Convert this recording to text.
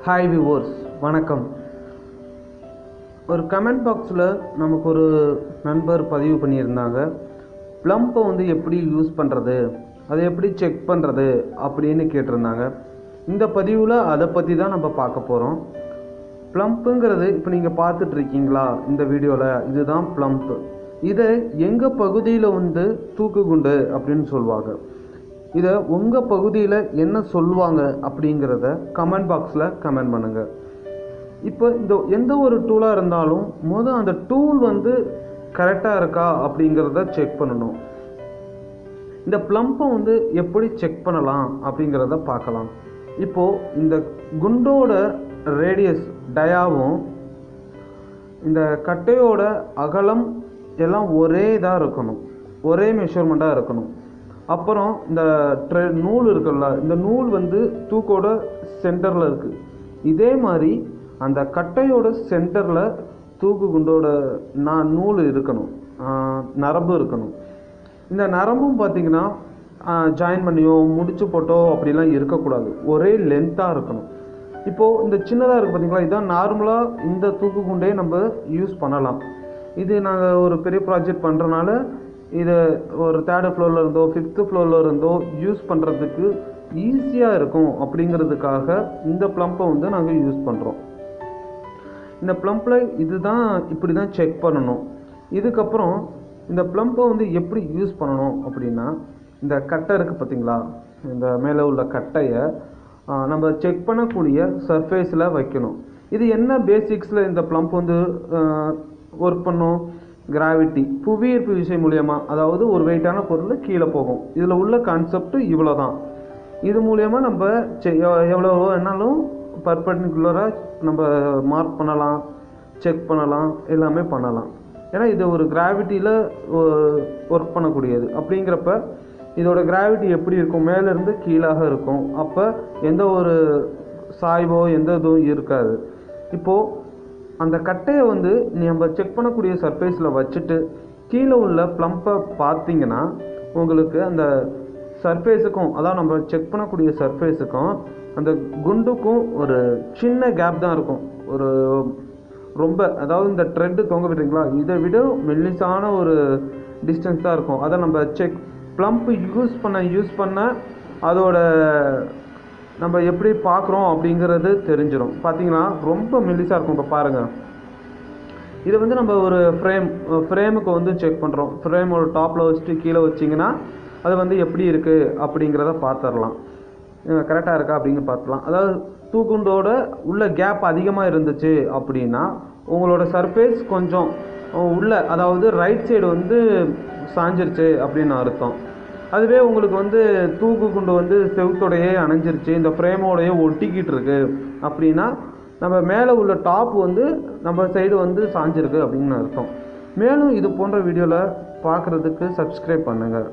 Hi viewers, வணக்கம். ஒரு comment பாக்ஸில் நமக்கு ஒரு நண்பர் பதிவு பண்ணியிருந்தாங்க. ப்ளம்பை வந்து எப்படி யூஸ் பண்ணுறது, அதை எப்படி செக் பண்ணுறது அப்படின்னு கேட்டிருந்தாங்க. இந்த பதிவில் அதை பற்றி தான் நம்ம பார்க்க போகிறோம். ப்ளம்புங்கிறது இப்போ நீங்கள் பார்த்துட்ருக்கீங்களா இந்த வீடியோவில், இதுதான் ப்ளம்பு. இதை எங்கள் பகுதியில் வந்து தூக்குகுண்டு அப்படின்னு சொல்லுவாங்க. இதை உங்கள் பகுதியில் என்ன சொல்லுவாங்க அப்படிங்கிறத கமெண்ட் பாக்ஸில் கமெண்ட் பண்ணுங்கள். இப்போ எந்த ஒரு டூலாக இருந்தாலும் அந்த டூல் வந்து கரெக்டாக இருக்கா அப்படிங்கிறத செக் பண்ணணும். இந்த ப்ளம்பை வந்து எப்படி செக் பண்ணலாம் அப்படிங்கிறத பார்க்கலாம். இப்போது இந்த குண்டோட ரேடியஸ் டயாவும் இந்த கட்டையோட அகலம் எல்லாம் ஒரே இதாக இருக்கணும், ஒரே மெஷர்மெண்ட்டாக இருக்கணும். அப்புறம் இந்த நூல் இருக்குல்ல, இந்த நூல் வந்து தூக்கோட சென்டரில் இருக்குது. இதே மாதிரி அந்த கட்டையோட சென்டரில் தூக்கு குண்டோட நூல் இருக்கணும், நரம்பு இருக்கணும். இந்த நரம்பும் பார்த்திங்கன்னா ஜாயின் பண்ணியோ முடிச்சு போட்டோ அப்படிலாம் இருக்கக்கூடாது, ஒரே லென்த்தாக இருக்கணும். இப்போது இந்த சின்னதாக இருக்குது பார்த்திங்களா, இதான் நார்மலாக இந்த தூக்கு குண்டே நம்ம யூஸ் பண்ணலாம். இது நாங்கள் ஒரு பெரிய ப்ராஜெக்ட் பண்ணுறனால இதை ஒரு 3rd ஃப்ளோரில் இருந்தோ 5th ஃப்ளோரில் இருந்தோ யூஸ் பண்ணுறதுக்கு ஈஸியாக இருக்கும் அப்படிங்கிறதுக்காக இந்த ப்ளம்பை வந்து நாங்கள் யூஸ் பண்ணுறோம். இந்த ப்ளம்பில் இப்படி தான் செக் பண்ணணும். இதுக்கப்புறம் இந்த ப்ளம்பை வந்து எப்படி யூஸ் பண்ணணும் அப்படின்னா, இந்த கட்டை இருக்குது பார்த்திங்களா, இந்த மேலே உள்ள கட்டையை நம்ம செக் பண்ணக்கூடிய சர்ஃபேஸில் வைக்கணும். இது என்ன பேசிக்ஸில் இந்த ப்ளம்ப் வந்து ஒர்க் பண்ணும், கிராவிட்டி, புவியீர்ப்பு விசை மூலயமா, அதாவது ஒரு வெயிட்டான பொருள் கீழே போகும். இதில் உள்ள கான்செப்ட் இவ்வளோ தான். இது மூலயமா நம்ம எவ்வளோ வேணாலும் பர்பெண்டிகுலராக நம்ம மார்க் பண்ணலாம், செக் பண்ணலாம், எல்லாமே பண்ணலாம். ஏன்னா இது ஒரு கிராவிட்டியில் ஒர்க் பண்ணக்கூடியது. அப்படிங்கிறப்ப இதோட கிராவிட்டி எப்படி இருக்கும், மேலேருந்து கீழாக இருக்கும். அப்போ எந்த ஒரு சாய்வோ எந்த இதுவும் இருக்காது. இப்போது அந்த கட்டையை வந்து நம்ம செக் பண்ணக்கூடிய சர்ஃபேஸில் வச்சுட்டு கீழே உள்ள ப்ளம்பை பார்த்தீங்கன்னா உங்களுக்கு அந்த சர்ஃபேஸுக்கும், அதாவது நம்ம செக் பண்ணக்கூடிய சர்ஃபேஸுக்கும் அந்த குண்டுக்கும் ஒரு சின்ன கேப் தான் இருக்கும். ஒரு ரொம்ப, அதாவது இந்த த்ரெட்டு தொங்க விடுறீங்களா, இதை விட மெல்லிசான ஒரு டிஸ்டன்ஸ் தான் இருக்கும். அதை நம்ம ப்ளம்பு யூஸ் பண்ண அதோட நம்ம எப்படி பார்க்குறோம் அப்படிங்கிறது தெரிஞ்சிடும். பார்த்தீங்கன்னா ரொம்ப மெல்லிசாக இருக்கும். இப்போ பாருங்கள், இதை வந்து நம்ம ஒரு ஃப்ரேமுக்கு வந்து செக் பண்ணுறோம். ஃப்ரேமோட டாப்பில் வச்சுட்டு கீழே வச்சிங்கன்னா அது வந்து எப்படி இருக்குது அப்படிங்கிறத பார்த்துடலாம், கரெக்டாக இருக்கா அப்படிங்க பார்த்துலாம். அதாவது தூக்குண்டோட உள்ள கேப் அதிகமாக இருந்துச்சு அப்படின்னா உங்களோட சர்ஃபேஸ் கொஞ்சம் உள்ள, அதாவது ரைட் சைடு வந்து சாஞ்சிருச்சு அப்படின்னு அர்த்தம். அதுவே உங்களுக்கு வந்து தூக்கு குண்டு வந்து செவுத்தோடையே அணைஞ்சிருச்சு, இந்த ஃப்ரேமோடையே ஒட்டிக்கிட்டு இருக்கு அப்படின்னா நம்ம மேலே உள்ள டாப் வந்து நம்ம சைடு வந்து சாஞ்சிருக்கு அப்படின்னு அர்த்தம். மேலும் இது போன்ற வீடியோவில் பார்க்குறதுக்கு சப்ஸ்கிரைப் பண்ணுங்கள்.